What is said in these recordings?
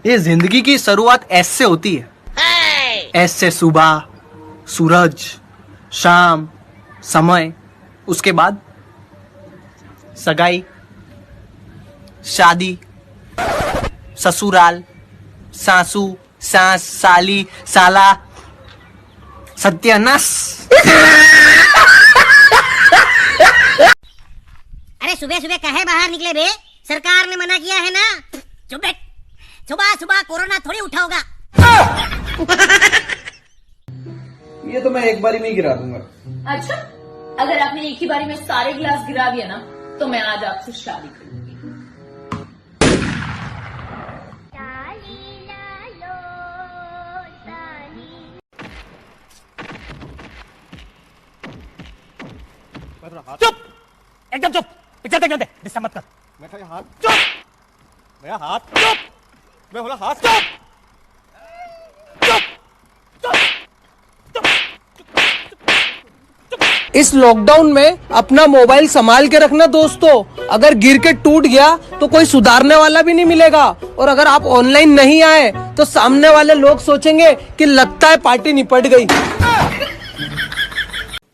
ये जिंदगी की शुरुआत एस से होती है। एस से सुबह, सूरज, शाम, समय, उसके बाद सगाई, शादी, ससुराल, सासू, सास, साली, साला, सत्यानाश। अरे सुबह सुबह काहे बाहर निकले बे? सरकार ने मना किया है ना। चुप बैठ, सुबह सुबह कोरोना थोड़ी उठा होगा। ये तो मैं एक बारी में ही गिरा दूंगा। अच्छा, अगर आपने एक ही बारी में सारे गिलास गिरा दिया ना, तो मैं आज आपसे शादी करूंगी। चुप, एकदम चुप। पिक्चर देखने दे, डिस्टर्ब मत कर। मैं तेरा हाथ चुप, मेरा हाथ चुप, मैं बोला हाथ चुप, चुप, चुप, चुप। इस लॉकडाउन में अपना मोबाइल संभाल के रखना दोस्तों। अगर गिर के टूट गया तो कोई सुधारने वाला भी नहीं मिलेगा। और अगर आप ऑनलाइन नहीं आए तो सामने वाले लोग सोचेंगे कि लगता है पार्टी निपट गई।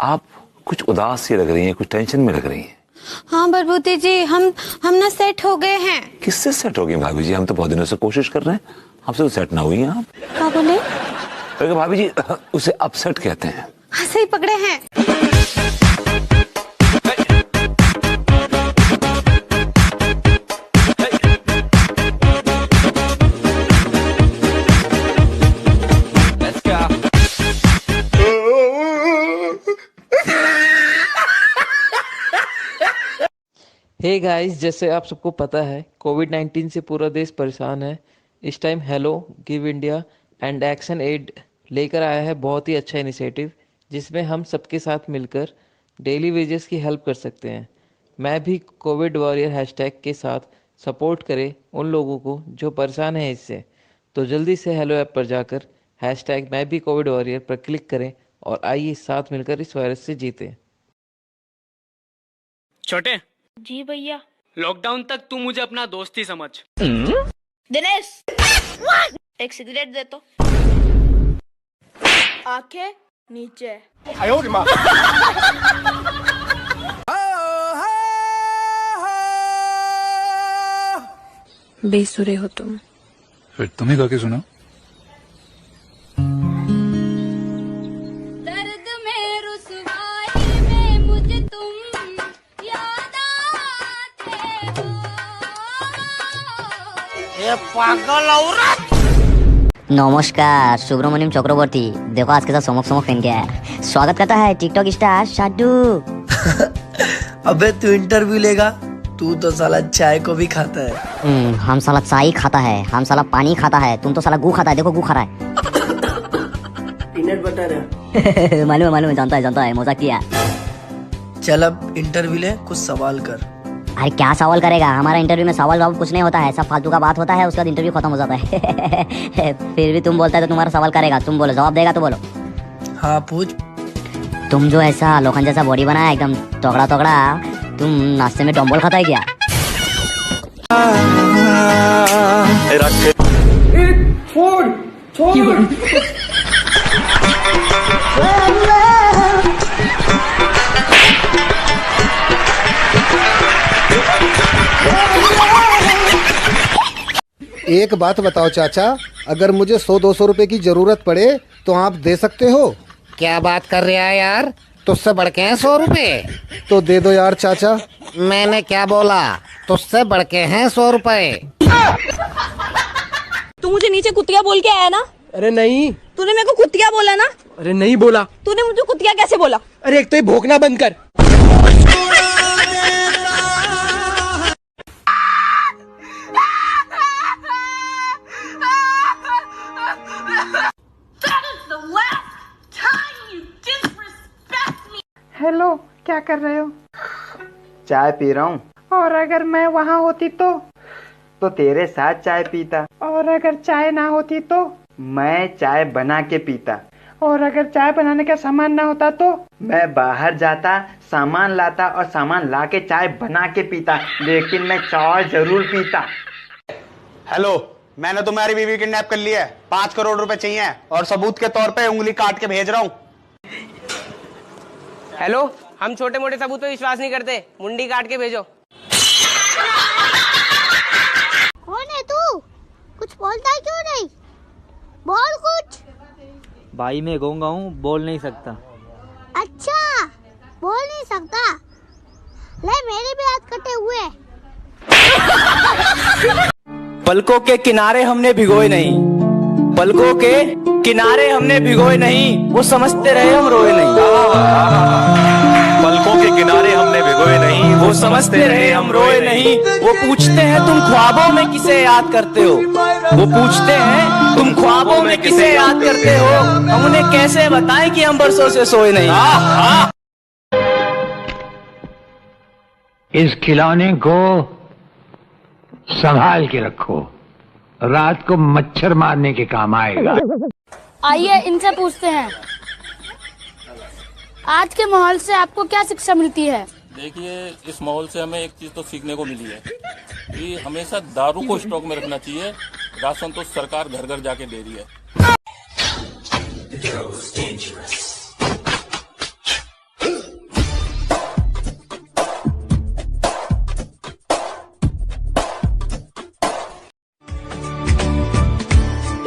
आप कुछ उदास सी लग रही हैं, कुछ टेंशन में लग रही हैं। हाँ बरबूती जी, हम ना सेट हो गए हैं। किससे सेट हो गई भाभी जी? हम तो बहुत दिनों से कोशिश कर रहे हैं, हमसे तो सेट ना हुई हैं आप। क्या बोले? अरे भाभी जी, उसे अपसेट कहते हैं। हाँ, सही पकड़े हैं। हे गाइस, जैसे आप सबको पता है कोविड-19 से पूरा देश परेशान है। इस time hello, Give India and Action Aid लेकर आया है बहुत ही अच्छा इनिशिएटिव, जिसमें हम सबके साथ मिलकर डेली वेजेस की हेल्प कर सकते हैं। मैं भी कोविड वॉरियर हैशटैग के साथ सपोर्ट करें उन लोगों को जो परेशान हैं इससे। तो जल्दी से हेलो ऐप पर जाकर हैशटैग मैं भी कोविड वॉरियर पर क्लिक करें और आइए साथ मिलकर इस वायरस से जीतें। छोटे जी भैया। लॉकडाउन तक तू मुझे अपना दोस्त ही समझ। दिनेश, एक सिगरेट दे तो। आंखें नीचे। बेसुरे हो तुम। फिर तुम्हें गा के सुना। दर्द में रुसवाई में मुझे तुम याद आते हो। ये पागल औरत। नमस्कार, सुब्रमण्यम चक्रवर्ती। देखो आज के साथ समक समक पहन के आया। स्वागत करता है टिकटॉक स्टार शाडू। अबे तू इंटरव्यू लेगा? तू तो साला चाय को भी खाता है। हम साला चाय खाता है, हम साला पानी खाता है, तुम तो साला गू खाता है। देखो गू खा रहा है। पीनट बटर है। मालूम है, जानता है, मजाक किया। चल अब इंटरव्यू ले, कुछ सवाल कर। अरे क्या सवाल करेगा? हमारा इंटरव्यू में सवाल जवाब कुछ नहीं होता है, सब फालतू का बात होता है, उसके बाद इंटरव्यू खत्म हो जाता है। फिर भी तुम बोलता है तो तुम्हारा सवाल करेगा। तुम बोलो, जवाब देगा तो बोलो। हाँ पूछ। तुम जो ऐसा लोखंड जैसा बॉडी बना है एकदम तगड़ा तगड़ा, तुम नाश्ते में डम्बल खाता है क्या? एक बात बताओ चाचा, अगर मुझे 100-200 रुपए की जरूरत पड़े तो आप दे सकते हो? क्या बात कर रहा है यार, तुझसे बढ़ के हैं 100 रुपए? तो दे दो यार चाचा। मैंने क्या बोला? तुझसे बढ़ के हैं 100 रुपए। तू मुझे नीचे कुतिया बोल के आया ना? अरे नहीं। तूने मेरे को कुतिया बोला ना? अरे नहीं बोला। तूने मुझे कुतिया कैसे बोला? अरे एक तो ये भोंकना बंद कर। हेलो, क्या कर रहे हो? चाय पी रहा हूँ। और अगर मैं वहाँ होती तो? तो तेरे साथ चाय पीता। और अगर चाय ना होती तो? मैं चाय बना के पीता। और अगर चाय बनाने का सामान ना होता तो? मैं बाहर जाता, सामान लाता और सामान ला के चाय बना के पीता, लेकिन मैं चाय जरूर पीता। हेलो, मैंने तुम्हारी बीवी किडनैप कर ली है, 5 करोड़ रुपए चाहिए और सबूत के तौर पे उंगली काट के भेज रहा हूँ। हेलो, हम छोटे मोटे सबूत पे विश्वास नहीं करते, मुंडी काट के भेजो। कौन है तू? कुछ बोलता है क्यों नहीं? बोल कुछ। भाई मैं गूंगा हूँ, बोल नहीं सकता। अच्छा, बोल नहीं सकता। ले मेरे भी हाथ कटे हुए। पलकों के किनारे हमने भिगोए नहीं, पलकों के किनारे हमने भिगोए नहीं, वो समझते रहे हम रोए नहीं। पलकों के किनारे हमने भिगोए नहीं, वो समझते रहे हम रोए नहीं। वो पूछते हैं तुम ख्वाबों में किसे याद करते हो, वो पूछते हैं तुम ख्वाबों में किसे याद करते हो, हम उन्हें कैसे बताएं कि हम बरसों से सोए नहीं। इस खिलौने को संभाल के रखो, रात को मच्छर मारने के काम आएगा। आइए इनसे पूछते हैं, आज के माहौल से आपको क्या शिक्षा मिलती है? देखिए, इस माहौल से हमें एक चीज तो सीखने को मिली है कि हमेशा दारू को स्टॉक में रखना चाहिए। राशन तो सरकार घर घर जाके दे रही है।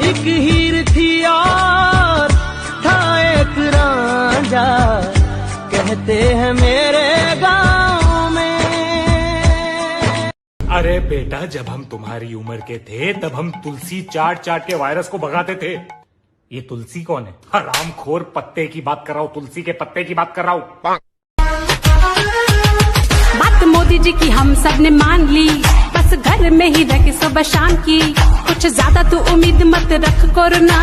एक हीर थी और था एक रांझा, कहते हैं मेरे गांव में। अरे बेटा, जब हम तुम्हारी उम्र के थे तब हम तुलसी चाट चाट के वायरस को भगाते थे। ये तुलसी कौन है? हरामखोर पत्ते की बात कर रहा हूँ, तुलसी के पत्ते की बात कर रहा हूँ। बात मोदी जी की हम सब ने मान ली, बस घर में ही रह के सुबह शाम की। कुछ ज्यादा तू उम्मीद मत रख कोरोना,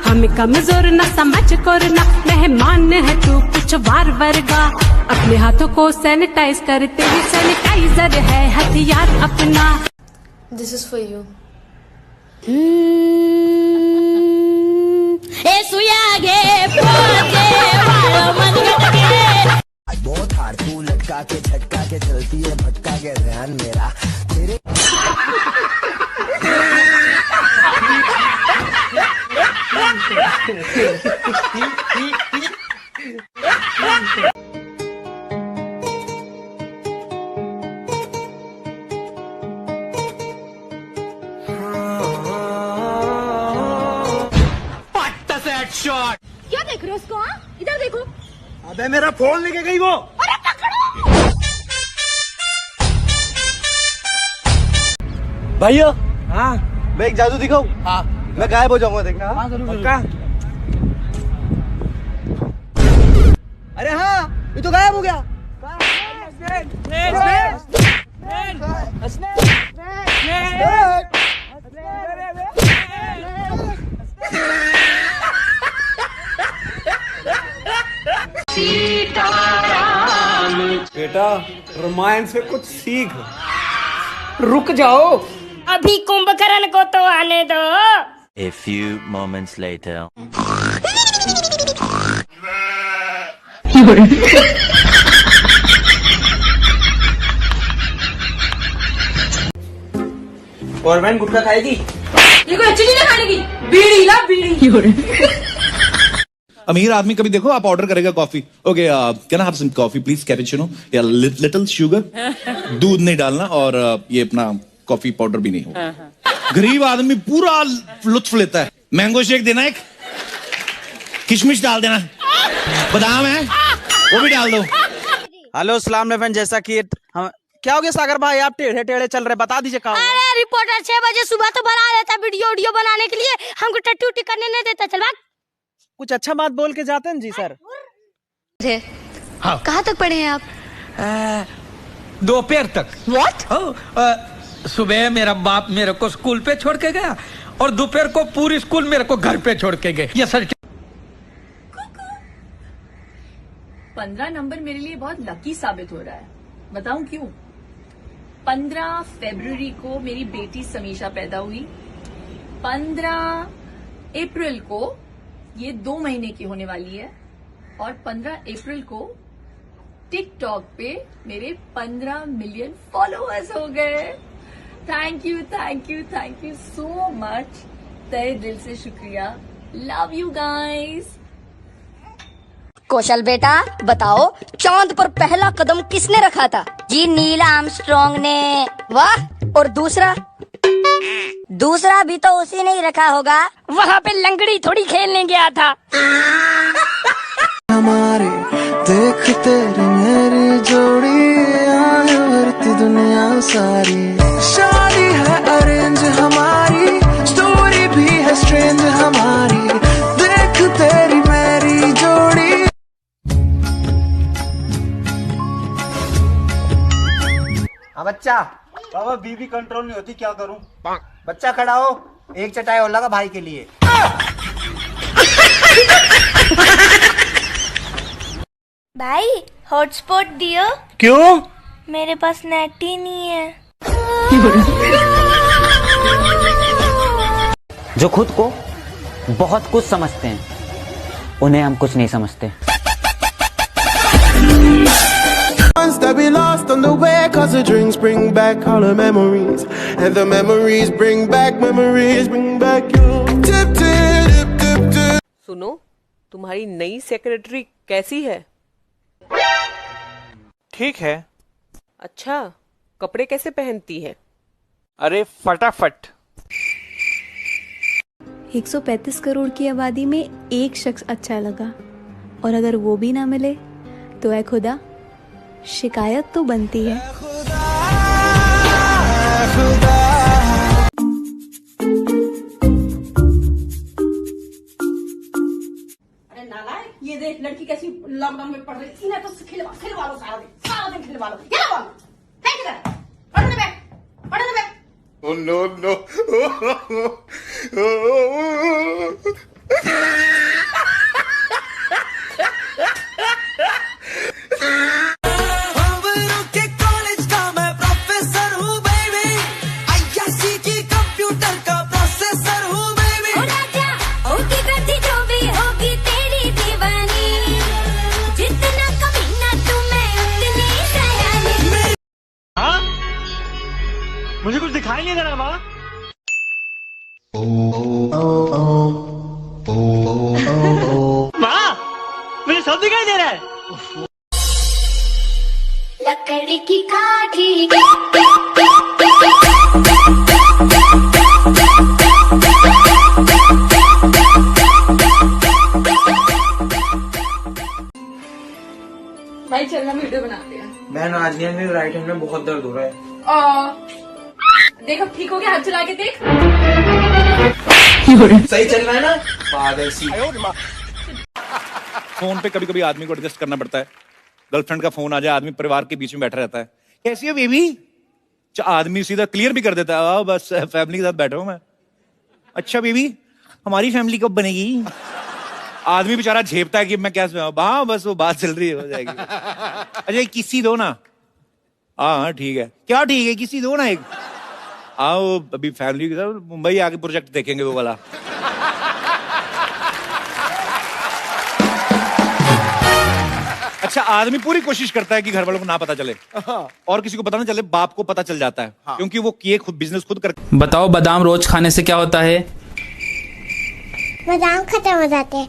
हमें कमजोर न समझ कोरोना। मेहमान है तू कुछ वार वर्गा, अपने हाथों को सैनिटाइज करते ही सैनिटाइजर है हथियार अपना। This is for you. बहुत हार तू लटका के झटका के चलती है, भटका के ध्यान मेरा तेरे। शॉट। क्या देख रहे हो उसको? इधर देखो। अबे मेरा फोन लेके गई वो। अरे पकड़ो। भैया, हाँ, मैं एक जादू दिखाऊं? हाँ, मैं गायब हो जाऊंगा, देखना। हाँ, जरूर पक्का। अरे हाँ, ये तो गायब हो गया। बेटा, रामायण से कुछ सीख। रुक जाओ, अभी कुंभकर्ण को तो आने दो। A few moments later. और बहन गुटखा खाएगी? ये कोई अच्छी चीज है खाने की? बीड़ी ला बीड़ी। अमीर आदमी कभी देखो, आप ऑर्डर करेगा coffee, okay can I have some coffee please, cappuccino या लिटिल शुगर, दूध नहीं डालना और ये अपना कॉफी पाउडर भी नहीं होगा। गरीब आदमी पूरा लुत्फ लेता है। मैंगो शेक देना, एक किशमिश डाल देना, बादाम है वो भी डाल दो। हेलो सलाम लेफन, जैसा कि हम क्या हो गया सागर भाई, आप टेढ़े टेढ़े चल रहे, बता दीजिए कहाँ। अरे रिपोर्टर 6 बजे सुबह तो बना रहता वीडियो बनाने के लिए, हमको टट्टी उट्टी करने नहीं देता। चल भाग। कुछ अच्छा बात बोल के जाते हैं जी सर। हाँ। कहाँ तक पढ़े हैं आप? दोपहर तक। What? सुबह मेरा बाप मेरे को स्कूल पे छोड़ के गया और दोपहर को पूरी स्कूल मेरे को घर पे छोड़ के गए। ये सर 15 नंबर मेरे लिए बहुत लकी साबित हो रहा है। बताऊं क्यों? 15 फरवरी को मेरी बेटी समीशा पैदा हुई, 15 अप्रैल को ये 2 महीने की होने वाली है और 15 अप्रैल को टिकटॉक पे मेरे 15 मिलियन फॉलोअर्स हो गए। Thank you so much. तहे दिल से शुक्रिया। Love you guys. कौशल बेटा बताओ, चांद पर पहला कदम किसने रखा था? जी नील आर्मस्ट्रांग ने। वाह। और दूसरा? दूसरा भी तो उसी ने ही रखा होगा। वहाँ पे लंगड़ी थोड़ी खेलने गया था। हमारे देख तेरी मेरी जोड़ी आए भरती दुनिया सारी। शादी है अरेंज हमारी, स्टोरी भी है स्ट्रेंज हमारी। देख तेरी मेरी जोड़ी। हाँ बच्चा, बाबा बीबी कंट्रोल नहीं होती, क्या करूं? बच्चा खड़ा हो, एक चटाई और लगा भाई के लिए। भाई हॉटस्पॉट दियो। क्यों? मेरे पास नेट ही नहीं है। जो खुद को बहुत कुछ समझते हैं, उन्हें हम कुछ नहीं समझते। That we lost on the way, 'cause the drinks bring back all the memories, and the memories bring back you. Tip, tip, tip, tip. सुनो, तुम्हारी नई सेक्रेटरी कैसी है? ठीक है। अच्छा, कपड़े कैसे पहनती है? अरे फटाफट। 135 करोड़ की आबादी में एक शख्स अच्छा लगा, और अगर वो भी ना मिले तो ऐ खुदा, शिकायत तो बनती है। अरे नालायक, ये देख लड़की कैसी लॉकडाउन में पढ़ रही। इन्हें तो खिलवा लो सारा दिन खिलवा लो। क्या बोल? फेंक इधर, पढ़ने पे। Oh no. मुझे कुछ दिखाई नहीं दे रहा माँ। माँ, मुझे सब दिखाई दे रहा है। लकड़ी की काठी। भाई चलना, वीडियो बनाते हैं। बहन आज नहीं, मेरे राइट हैंड में बहुत दर्द हो रहा है। देख अब ठीक हो गया, हाथ चला के देख। सही चल रहा है ना? पागल सी। फोन पे कभी कभी आदमी को एडजस्ट करना पड़ता है। गर्लफ्रेंड का फोन आ जाए, आदमी परिवार के बीच में बैठा रहता है। कैसी है बेबी? आदमी सीधा क्लियर भी कर देता है, बस फैमिली के साथ बैठा हूं मैं। अच्छा बेबी, हमारी फैमिली कब बनेगी? आदमी बेचारा झेपता है कि मैं क्या, हाँ बस वो बात चल रही है, हो जाएगी। अच्छा किसी दो ना। हाँ ठीक है। क्या ठीक है, किसी दो ना एक। आओ अभी फैमिली के साथ मुंबई आके प्रोजेक्ट देखेंगे वो वाला। अच्छा आदमी पूरी कोशिश करता है कि घर वालों को ना पता चले, और किसी को पता ना चले, बाप को पता चल जाता है। क्योंकि वो किए खुद बिजनेस खुद कर। बताओ बादाम रोज खाने से क्या होता है? बादाम खत्म हो जाते हैं।